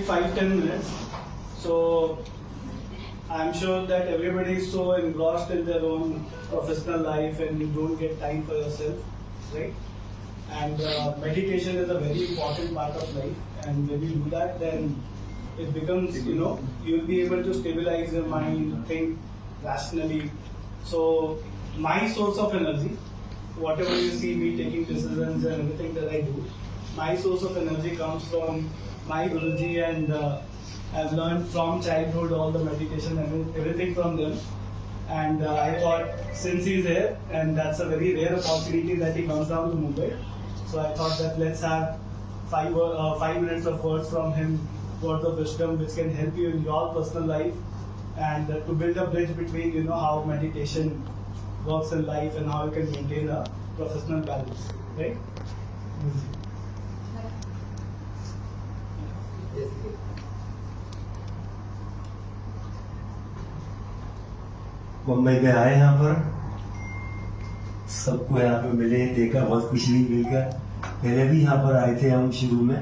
5-10 minutes. So I'm sure that everybody is so engrossed in their own professional life and you don't get time for yourself, right? And meditation is a very important part of life. And when you do that, then it becomes, you'll be able to stabilize your mind, think rationally. So my source of energy, whatever you see me taking decisions and everything that I do, my source of energy comes from my Guruji, and I've learned from childhood all the meditation and everything from them. And I thought, since he's here, and that's a very rare opportunity that he comes down to Mumbai, so I thought that let's have 5 minutes of words from him, words of wisdom which can help you in your personal life, and to build a bridge between how meditation works in life and how you can maintain a professional balance, right? Mumbai में आए यहाँ पर, सबको यहाँ पे मिले, देखा, बहुत खुशी हुई मिलकर। पहले भी यहाँ पर आए थे हम शुरू में,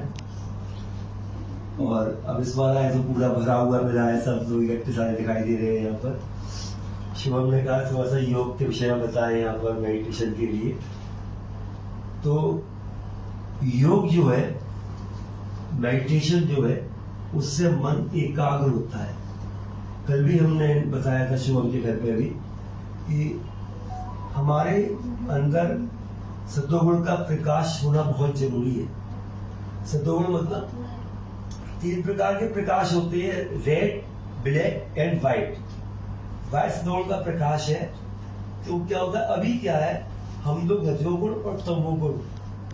और अब इस बार आए तो पूरा भरा हुआ मिला है, सब लोग इकट्ठे सारे दिखाई दे रहे हैं यहाँ पर। शिवम ने कहा थोड़ा सा योग के विषय में बताएं यहाँ पर मेडिटेशन के लिए। तो योग जो है, मेडिटेशन जो है, उससे मन एकाग्र होता है। कल भी हमने बताया था शिवम के घर पे भी कि हमारे अंदर सत्वगुण का प्रकाश होना बहुत जरूरी है। सत्वगुण मतलब 3 प्रकार के प्रकाश होते हैं, red, black and white. White सत्वगुण का प्रकाश है। तो क्या होता है, अभी क्या है, हम लोग रजोगुण और तमोगुण,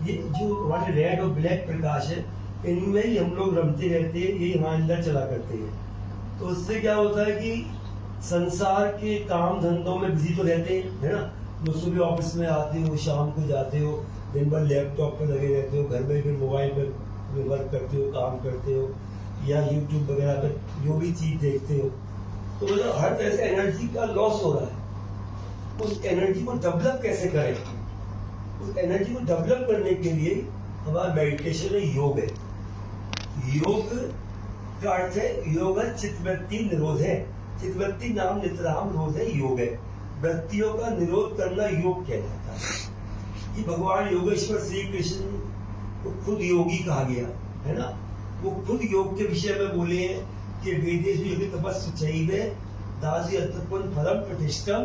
ये जो हमारे रेड और ब्लैक प्रकाश है, इनमें ही हम लोग रमते रहते हैं, ये हमारे अंदर चला करते हैं। तो उससे क्या होता है कि संसार के काम धंधों में बिजी तो रहते हैं, है ना। तो सुबह ऑफिस में आते हो, शाम को जाते हो, दिन भर लैपटॉप पे लगे रहते हो, घर में भी मोबाइल पे वर्क करते हो, काम करते हो, या यूट्यूब वगैरह पे जो भी चीज देखते हो। तो मतलब हर तरह से एनर्जी का लॉस हो रहा है। उस एनर्जी को डेवलप कैसे करें? उस एनर्जी को डेवलप करने के लिए हमारा मेडिटेशन है, योग है। योग का अर्थ है, योग चित्तवृत्ति निरोध है। चित्तवृत्ति नाम नितराम निरोध है, योग है। वृत्तियों का निरोध करना योग कहलाता है। ये भगवान योगेश्वर श्री कृष्ण को खुद योगी कहा गया है ना। वो खुद योग के विषय में बोले हैं कि वेदेषु योगी तपस्या चैवे दासी अतपन फलम प्रतिष्ठम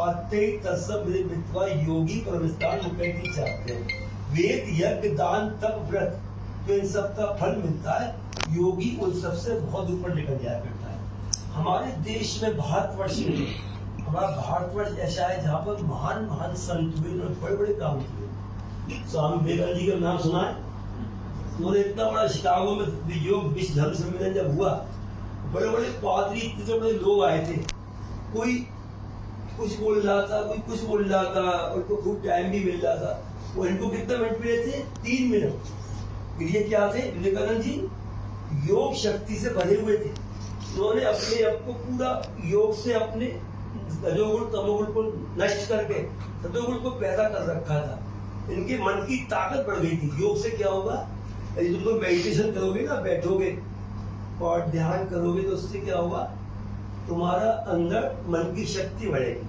अत्ते तत्सव विदित्वा योगी परमस्थान मुक्ति चाहते हैं। वेद, यज्ञ, दान, तप, व्रत, तो इन सब का फल मिलता है। योगी उन सबसे बहुत ऊपर निकल जाया करता है। हमारे देश में, भारतवर्ष में, हमारा भारतवर्ष ऐसा है जहाँ पर महान महान संत हुए और बड़े बड़े काम किए। स्वामी विवेकानंद जी का नाम सुना है? उन्होंने इतना बड़ा शिकागो में योग विश्व धर्म सम्मेलन जब हुआ, बड़े बड़े पादरी, इतने बड़े लोग आए थे। कोई कुछ बोल रहा था, कोई कुछ बोल रहा था, उनको खूब टाइम भी मिल रहा था। वो इनको कितने मिनट मिले थे? 3 मिनट। ये क्या थे? विवेकानंद जी योग शक्ति से भरे हुए थे। उन्होंने अपने आप को पूरा योग से अपने रजोगुण तमोगुण को नष्ट करके सत्वगुण को पैदा कर रखा था। इनके मन की ताकत बढ़ गई थी। योग से क्या होगा, यदि तुम लोग मेडिटेशन करोगे ना, बैठोगे और ध्यान करोगे, तो उससे क्या होगा, तुम्हारा अंदर मन की शक्ति बढ़ेगी,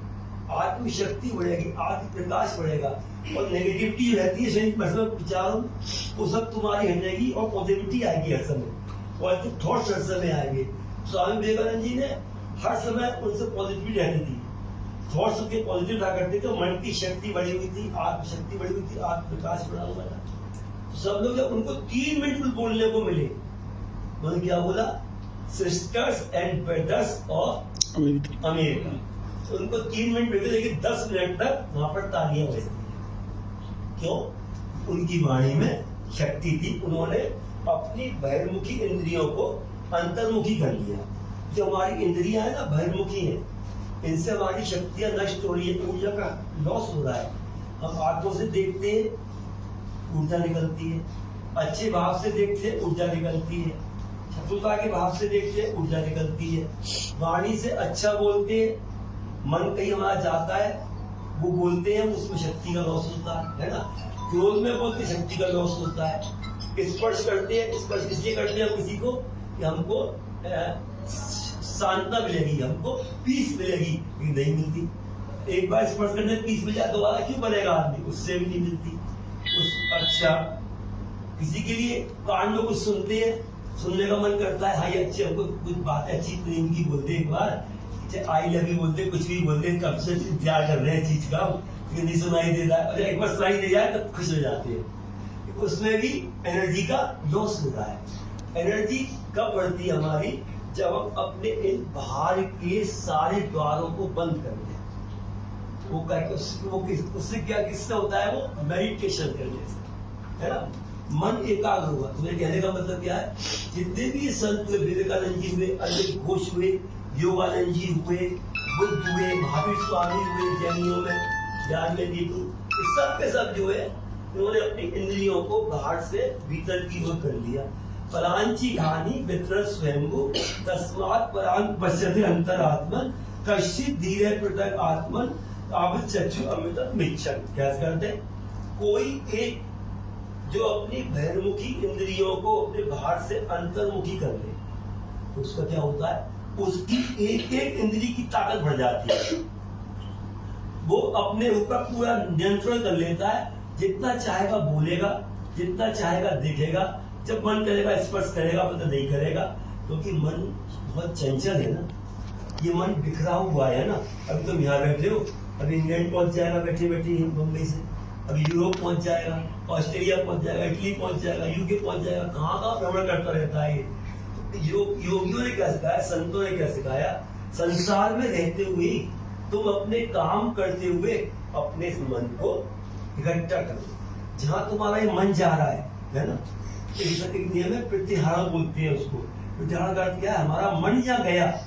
आत्मशक्ति बढ़ेगी, आत्म प्रकाश बढ़ेगा, और नेगेटिविटी रहती है शरीर में, मतलब विचारों, वो सब तुम्हारी हटेगी और पॉजिटिविटी आएगी हर समय, पॉजिटिव थॉट्स हर समय आएंगे। स्वामी विवेकानंद जी ने हर समय उनसे पॉजिटिविटी रहती थी, थॉट्स उनके पॉजिटिव रहा करते थे। मन की शक्ति बढ़ी हुई थी, आत्मशक्ति बढ़ी हुई थी, आत्म प्रकाश बढ़ा हुआ था। तो सब लोग जब उनको 3 मिनट बोलने को मिले, उन्होंने क्या बोला? Sisters and brothers of America. तो उनको 3 मिनट मिलते, लेकिन 10 मिनट तक वहां पर तालियां बजती हैं। क्यों? उनकी वाणी में शक्ति थी। उन्होंने अपनी बहिर्मुखी इंद्रियों को अंतर्मुखी कर लिया। जो हमारी इंद्रियां है ना, बहिर्मुखी है, इनसे हमारी शक्तियां नष्ट हो रही है, ऊर्जा का लॉस हो रहा है। हम आंखों से देखते हैं, ऊर्जा निकलती है। अच्छे भाव से देखते हैं, ऊर्जा निकलती है। शत्रुता के भाव से देखते हैं, ऊर्जा निकलती है। वाणी से अच्छा बोलते हैं, मन कहीं हमारा जाता है, वो बोलते हैं, उसमें शक्ति का लॉस होता है ना। क्रोध में बोलते शक्ति का लॉस होता है। स्पर्श करते हैं, स्पर्श इसलिए करते हैं किसी को कि हमको शांतता मिलेगी, हमको पीस मिलेगी, लेकिन नहीं मिलती। एक बार स्पर्श करने पीस मिल जाए दोबारा क्यों बनेगा आदमी, उससे भी नहीं मिलती। अच्छा, किसी के लिए कान में कुछ सुनते हैं, सुनने का मन करता है, हाँ ये अच्छी, हमको कुछ बातें अच्छी प्रेम की बोलते एक बार, आई लव यू बोलते, कुछ भी बोलते, कब से इंतजार कर रहे हैं चीज का, लेकिन नहीं सुनाई दे रहा है, और एक बार सुनाई दे जाए तो खुश हो जाते हैं। उसमें भी एनर्जी का लॉस हो रहा है। एनर्जी कब बढ़ती है हमारी, जब हम अपने इन बाहर के सारे द्वारों को बंद कर दें। वो उससे क्या किससे होता है, वो मेडिटेशन करने से, है ना, मन एकाग्र हुआ। तो मेरे कहने का मतलब क्या है, जितने भी संत हुए, विवेकानंद जी हुए, अरविंद घोष हुए, योगानंद जी हुए, बुद्ध हुए, महावीर स्वामी हुए, जैनियों में ज्ञान में दीपू, सब के सब जो है उन्होंने अपनी इंद्रियों को बाहर से भीतर की ओर कर लिया। फलांची हानि वितर स्वयंभू तस्मात् परांग पश्यति अंतरात्मन कश्चित धीरे पृथक आत्मन अब चक्षु अमृत मिच्छन। क्या करते, कोई एक जो अपनी बहिर्मुखी इंद्रियों को अपने बाहर से अंतर्मुखी कर ले, उसका क्या होता है, उसकी एक एक इंद्री की ताकत बढ़ जाती है, वो अपने ऊपर पूरा नियंत्रण कर लेता है। जितना चाहेगा बोलेगा, जितना चाहेगा देखेगा, जब मन करेगा स्पर्श करेगा, मतलब नहीं करेगा, क्योंकि मन बहुत चंचल है ना, ये मन बिखरा हुआ है ना। अभी तुम यहाँ बैठे हो, अभी इंग्लैंड पहुंच जाएगा बैठे बैठे मुंबई से, अभी यूरोप पहुंच जाएगा, ऑस्ट्रेलिया पहुंच जाएगा, इटली पहुंच जाएगा, यूके पहुंच जाएगा, कहाँ कहाँ भ्रमण करता रहता है। योगियों ने क्या सिखाया, संतों ने क्या सिखाया, संसार में रहते हुए तुम अपने काम करते हुए अपने मन को इकट्ठा करो। जहां तुम्हारा ये मन जा रहा है ना, एक नियम है प्रत्याहार बोलते हैं उसको। प्रत्याहार का अर्थ क्या है, हमारा मन जहाँ गया,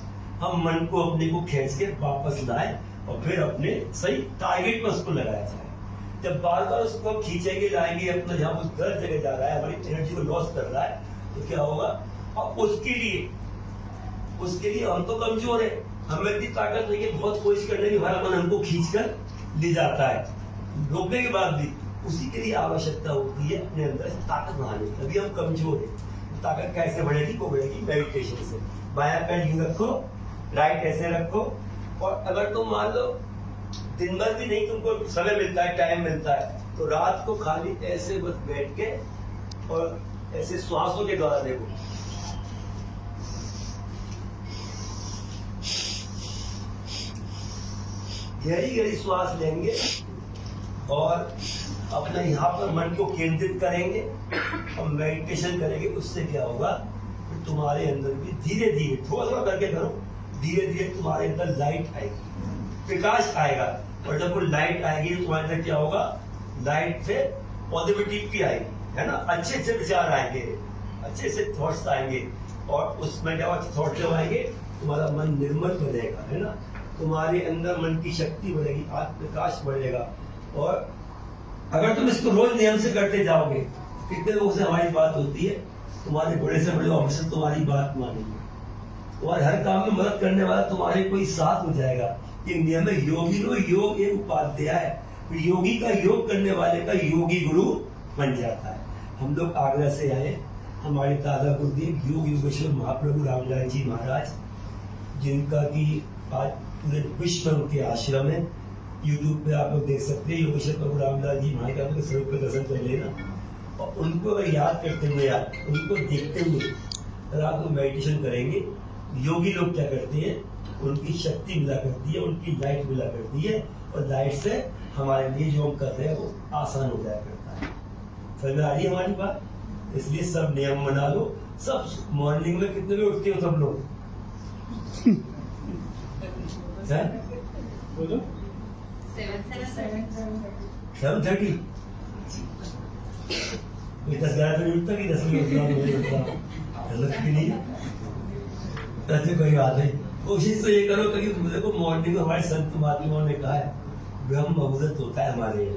हम मन को अपने को खींच के वापस लाए और फिर अपने सही टारगेट पर उसको लगाया जाए। जब बार बार उसको खींचेंगे लाएंगे अपना, जहाँ वो गलत जगह जा रहा है, हमारी एनर्जी को लॉस कर रहा है, तो क्या होगा। और उसके लिए हम तो कमजोर है, हमें इतनी ताकत नहीं है, बहुत कोशिश करने की हमारा मन हमको खींचकर ले जाता है, रोकने के बाद भी उसी के लिए आवश्यकता होती है अपने अंदर ताकत बढ़ाने की। अभी हम कमजोर है, ताकत कैसे बढ़ेगी, वो बढ़ेगी मेडिटेशन से। बायां पैर यूं रखो, राइट ऐसे रखो, और अगर तुम मान लो दिन भर भी नहीं तुमको समय मिलता है, टाइम मिलता है, तो रात को खाली ऐसे बस बैठ के और ऐसे श्वासों के द्वारा देखो, गहरी गहरी श्वास लेंगे और अपने यहाँ पर मन को केंद्रित करेंगे और मेडिटेशन करेंगे। उससे क्या होगा, तुम्हारे अंदर भी धीरे धीरे, थोड़ा थोड़ा करके करो, धीरे धीरे तुम्हारे अंदर लाइट आएगी, प्रकाश आएगा। और जब वो लाइट आएगी तो तुम्हारे अंदर क्या होगा, लाइट से पॉजिटिविटी आएगी, है ना, अच्छे अच्छे विचार आएंगे, अच्छे से थॉट्स आएंगे, और उसमें क्या होगा, थॉट जब आएंगे तुम्हारा मन निर्मल बनेगा, है ना, तुम्हारे अंदर मन की शक्ति बढ़ेगी, आत्म प्रकाश बढ़ेगा। और अगर तुम इसको रोज नियम से करते जाओगे, कितने लोगों से हमारी बात होती है, तुम्हारे बड़े से बड़े ऑफिसर तुम्हारी बात मानेंगे, तुम्हारे हर काम में मदद करने वाला तुम्हारे कोई साथ हो जाएगा। ये नियम है, योगी लो योग एक उपाध्याय है, योगी का योग करने वाले का योगी गुरु बन जाता है। हम लोग आगरा से आए, हमारे दादा गुरुदेव योग योगेश्वर महाप्रभु रामलाल जी महाराज, जिनका की आज पूरे विश्व में उनके आश्रम है, यूट्यूब पे आप लोग देख सकते हैं, योगेश्वर प्रभु रामलाल जी महाराज का उनके स्वरूप का दर्शन कर लेना। और उनको अगर याद करते हुए, आप उनको देखते हुए अगर आप लोग मेडिटेशन करेंगे, योगी लोग क्या करते हैं, उनकी शक्ति मिला करती है, उनकी लाइट मिला करती है, और लाइट से हमारे लिए जो हम कर रहे हैं वो आसान हो जाया करता है। समझ में आ रही है हमारी बात? इसलिए सब नियम बना लो। सब मॉर्निंग में कितने बजे उठते हो सब लोग? बोलो 7:30। 10-11 बजे उठता कि 10 बजे उठता? ऐसे कोई बात नहीं, कोशिश तो ये करो कि देखो मॉर्निंग में हमारे संत महात्माओं ने कहा है ब्रह्म मुहूर्त होता है हमारे यहाँ,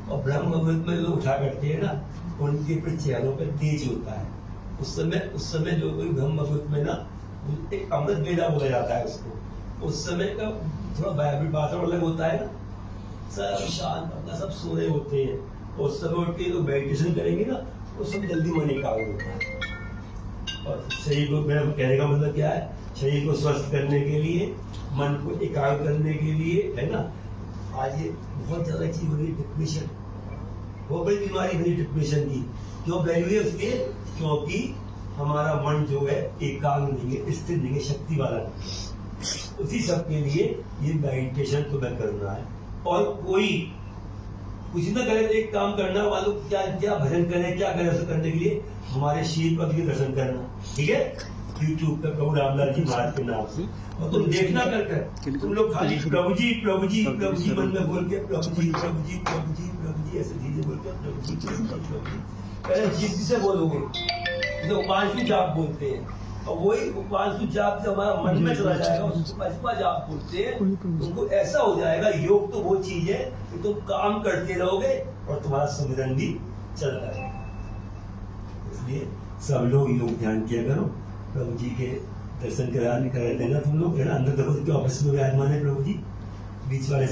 और ब्रह्म मुहूर्त में लोग उठा करते हैं ना, उनके फिर चेहरों पर तेज होता है। उस समय जो कोई ब्रह्म मुहूर्त में ना एक अमृत बेला बोला जाता है उसको, उस समय का थोड़ा वातावरण अलग होता है ना, सब शांत अपना सब सो रहे होते हैं, उस समय उठ के लोग मेडिटेशन करेंगे ना, वो सब जल्दी मन एकाग्र होता है। और शरीर को, मेरा कहने का मतलब क्या है, शरीर को स्वस्थ करने के लिए, मन को एकाग्र करने के लिए, है ना। आज ये बहुत ज्यादा चीज हो रही है, डिप्रेशन, बहुत बड़ी बीमारी बनी डिप्रेशन की। क्यों वैल्यू है उसके? क्योंकि हमारा मन जो है एकाग्र नहीं है, स्थिर नहीं है, शक्ति वाला नहीं। उसी सब के लिए ये मेडिटेशन तुम्हें करना है। और कोई कुछ ना करे तो एक काम करना, वालों क्या क्या भजन करें, क्या करें, उसे करने के लिए हमारे शील पर भी दर्शन करना, ठीक है। यूट्यूब पे प्रभु रामदास जी महाराज के नाम से, और तुम देखना कर तुम लोग खाली प्रभु जी प्रभु जी प्रभु जी मन में बोल के प्रभु जी प्रभु जी प्रभु जी प्रभु जी ऐसे धीरे बोल के प्रभु जी प्रभु जी प्रभु जी पहले जिद्दी से बोलोगे, तो उपांशु जाप बोलते हैं। और वही उपांशु जाप जब हमारा मन में चला जाएगा, उसको पचपा जाप बोलते हैं। तुमको ऐसा हो जाएगा, योग तो वो चीज है कि तुम काम करते रहोगे और तुम्हारा सुमिरन भी चलता रहेगा। इसलिए सब लोग योग ध्यान किया करो, प्रभु जी के दर्शन करा देना तुम लोग, है ना। अंदर देखो कि ऑफिस में विराजमान है प्रभु जी, बीच वाले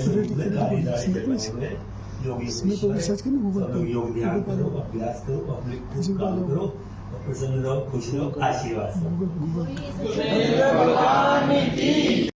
योग ध्यान करो, अभ्यास करो, पब्लिक को काम करो, और प्रसन्न रहो, खुश रहो, आशीर्वाद।